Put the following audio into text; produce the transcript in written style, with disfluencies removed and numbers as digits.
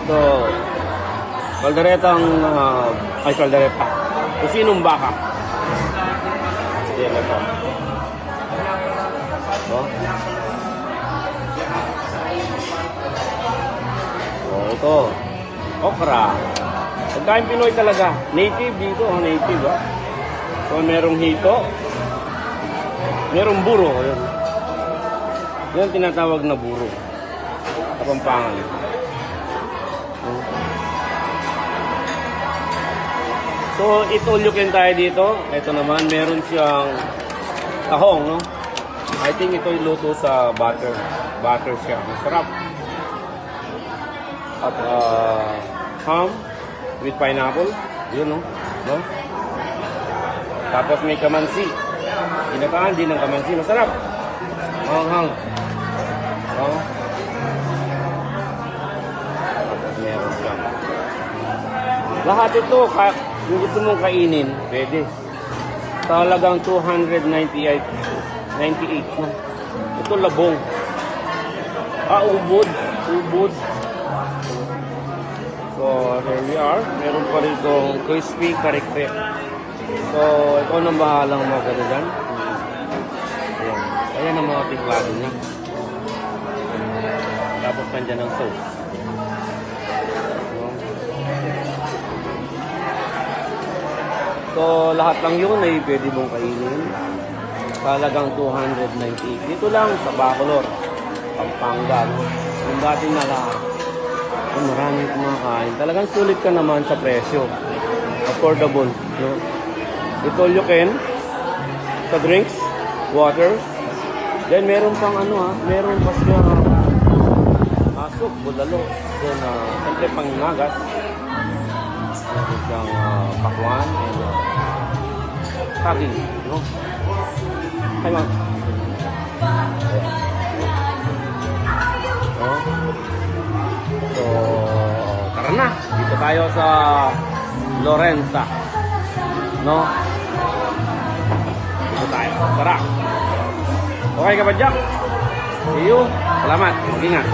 So, kalderetang, ay kaldereta. Tosinong baka. Yan ito. So, ito. Okra. Pagkain Pinoy talaga. Native dito. Native ha. So, merong hito. Merong buro. Yan tinatawag na buro. Kapampangan. So, itulyukin tayo dito. Ito naman, meron siyang tahong, no? I think ito iluto sa butter. Butter siya. Masarap. At ham with pineapple. Yun, no? Tapos may kamansi. Ginataan din ng kamansi. Masarap. Hang-hang. Oh. Tapos meron siyang. Lahat ito, kung gusto mong kainin, pwede. Talagang 298. 98 na. Ito labong. Ubod. Ubod. So, there we are. Meron pa rin itong crispy karikpe. So, ikaw nang bahalang magano dyan. Ayan. Ayan ang mga tiklado niya. Tapos nandyan ang sauce. So, lahat lang yun ay pwede mong kainin. Talagang 298. Dito lang sa Bacolor, Pampanga. No? Yung dating na lahat. Maraming kumakain. Talagang sulit ka naman sa presyo. Affordable. No? Itulyukin sa drinks, water. Then meron pang meron pa siya asok, bulalo. Then siyempre pangingagas. Meron siyang pakwan and saging. No? Hi, ma'am. So, tara na. Dito tayo sa Lorenza. No? Dito tayo. Tara. Okay ka ba, Jack? See you. Salamat. Mag-ingat.